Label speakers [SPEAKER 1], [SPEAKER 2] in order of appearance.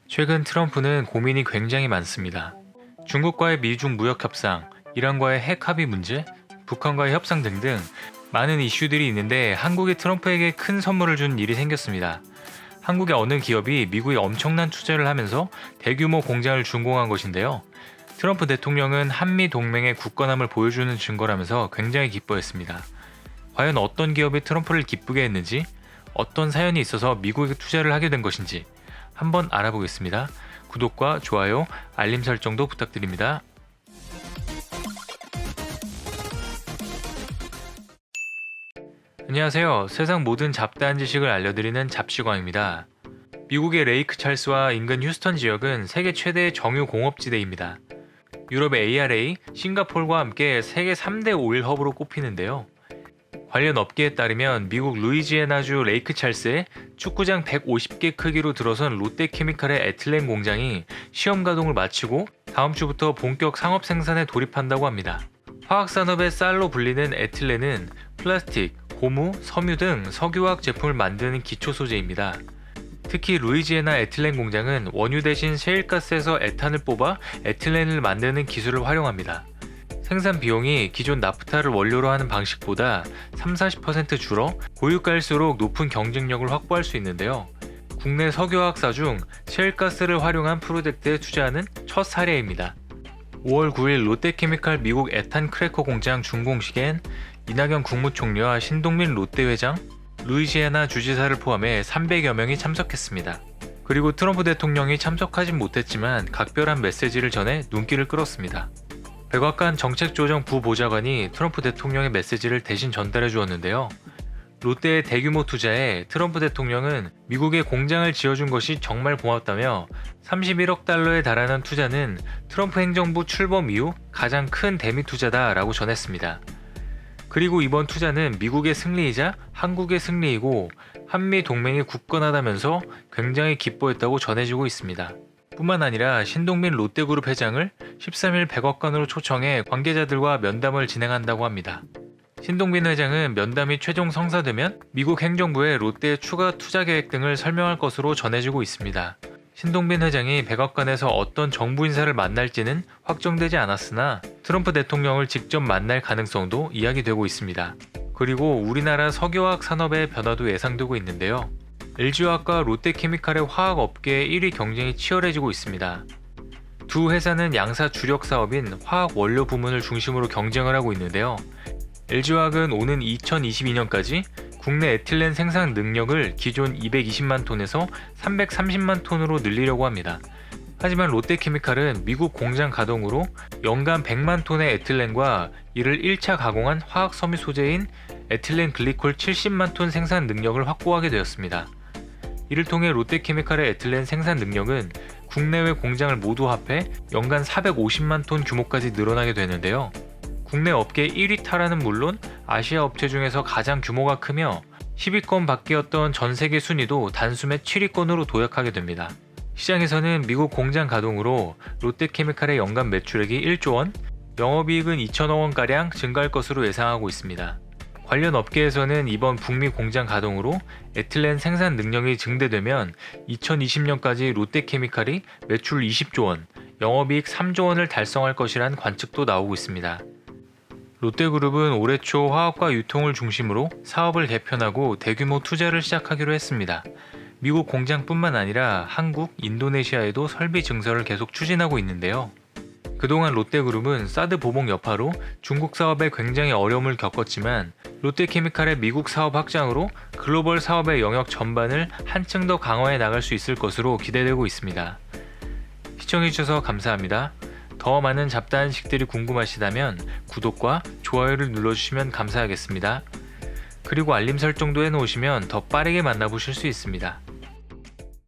[SPEAKER 1] 최근 트럼프는 고민이 굉장히 많습니다. 중국과의 미중 무역 협상, 이란과의 핵 합의 문제, 북한과의 협상 등등 많은 이슈들이 있는데 한국이 트럼프에게 큰 선물을 준 일이 생겼습니다. 한국의 어느 기업이 미국에 엄청난 투자를 하면서 대규모 공장을 준공한 것인데요. 트럼프 대통령은 한미 동맹의 굳건함을 보여주는 증거라면서 굉장히 기뻐했습니다. 과연 어떤 기업이 트럼프를 기쁘게 했는지, 어떤 사연이 있어서 미국에 투자를 하게 된 것인지 한번 알아보겠습니다. 구독과 좋아요, 알림 설정도 부탁드립니다. 안녕하세요. 세상 모든 잡다한 지식을 알려드리는 잡시광입니다. 미국의 레이크 찰스와 인근 휴스턴 지역은 세계 최대의 정유 공업지대입니다. 유럽의 ARA, 싱가포르와 함께 세계 3대 오일 허브로 꼽히는데요. 관련 업계에 따르면 미국 루이지애나주 레이크 찰스에 축구장 150개 크기로 들어선 롯데케미칼의 에틸렌 공장이 시험 가동을 마치고 다음 주부터 본격 상업 생산에 돌입한다고 합니다. 화학산업의 쌀로 불리는 에틸렌은 플라스틱, 고무, 섬유 등 석유화학 제품을 만드는 기초 소재입니다. 특히 루이지애나 에틸렌 공장은 원유 대신 셰일가스에서 에탄을 뽑아 에틸렌을 만드는 기술을 활용합니다. 생산 비용이 기존 나프타를 원료로 하는 방식보다 30-40% 줄어 고유가일수록 높은 경쟁력을 확보할 수 있는데요. 국내 석유화학사 중 셰일가스를 활용한 프로젝트에 투자하는 첫 사례입니다. 5월 9일 롯데케미칼 미국 에탄 크래커 공장 준공식엔 이낙연 국무총리와 신동민 롯데 회장, 루이지애나 주지사를 포함해 300여 명이 참석했습니다. 그리고 트럼프 대통령이 참석하진 못했지만 각별한 메시지를 전해 눈길을 끌었습니다. 백악관 정책조정 부보좌관이 트럼프 대통령의 메시지를 대신 전달해 주었는데요. 롯데의 대규모 투자에 트럼프 대통령은 미국에 공장을 지어준 것이 정말 고맙다며 31억 달러에 달하는 투자는 트럼프 행정부 출범 이후 가장 큰 대미 투자다라고 전했습니다. 그리고 이번 투자는 미국의 승리이자 한국의 승리이고 한미 동맹이 굳건하다면서 굉장히 기뻐했다고 전해지고 있습니다. 뿐만 아니라 신동민 롯데그룹 회장을 13일 백악관으로 초청해 관계자들과 면담을 진행한다고 합니다. 신동민 회장은 면담이 최종 성사되면 미국 행정부에 롯데의 추가 투자 계획 등을 설명할 것으로 전해지고 있습니다. 신동빈 회장이 백악관에서 어떤 정부 인사를 만날지는 확정되지 않았으나 트럼프 대통령을 직접 만날 가능성도 이야기되고 있습니다. 그리고 우리나라 석유화학 산업의 변화도 예상되고 있는데요. LG화학과 롯데케미칼의 화학업계의 1위 경쟁이 치열해지고 있습니다. 두 회사는 양사 주력 사업인 화학 원료 부문을 중심으로 경쟁을 하고 있는데요. LG화학은 오는 2022년까지 국내 에틸렌 생산 능력을 기존 220만 톤에서 330만 톤으로 늘리려고 합니다. 하지만 롯데케미칼은 미국 공장 가동으로 연간 100만 톤의 에틸렌과 이를 1차 가공한 화학 섬유 소재인 에틸렌 글리콜 70만 톤 생산 능력을 확보하게 되었습니다. 이를 통해 롯데케미칼의 에틸렌 생산 능력은 국내외 공장을 모두 합해 연간 450만 톤 규모까지 늘어나게 되는데요. 국내 업계 1위 타라는 물론 아시아 업체 중에서 가장 규모가 크며 10위권 밖이었던 전 세계 순위도 단숨에 7위권으로 도약하게 됩니다. 시장에서는 미국 공장 가동으로 롯데케미칼의 연간 매출액이 1조 원, 영업이익은 2천억 원가량 증가할 것으로 예상하고 있습니다. 관련 업계에서는 이번 북미 공장 가동으로 에틸렌 생산 능력이 증대되면 2020년까지 롯데케미칼이 매출 20조 원, 영업이익 3조 원을 달성할 것이란 관측도 나오고 있습니다. 롯데그룹은 올해 초 화학과 유통을 중심으로 사업을 개편하고 대규모 투자를 시작하기로 했습니다. 미국 공장뿐만 아니라 한국, 인도네시아에도 설비 증설을 계속 추진하고 있는데요. 그동안 롯데그룹은 사드 보복 여파로 중국 사업에 굉장히 어려움을 겪었지만 롯데케미칼의 미국 사업 확장으로 글로벌 사업의 영역 전반을 한층 더 강화해 나갈 수 있을 것으로 기대되고 있습니다. 시청해주셔서 감사합니다. 더 많은 잡다한 식들이 궁금하시다면 구독과 좋아요를 눌러주시면 감사하겠습니다. 그리고 알림 설정도 해놓으시면 더 빠르게 만나보실 수 있습니다.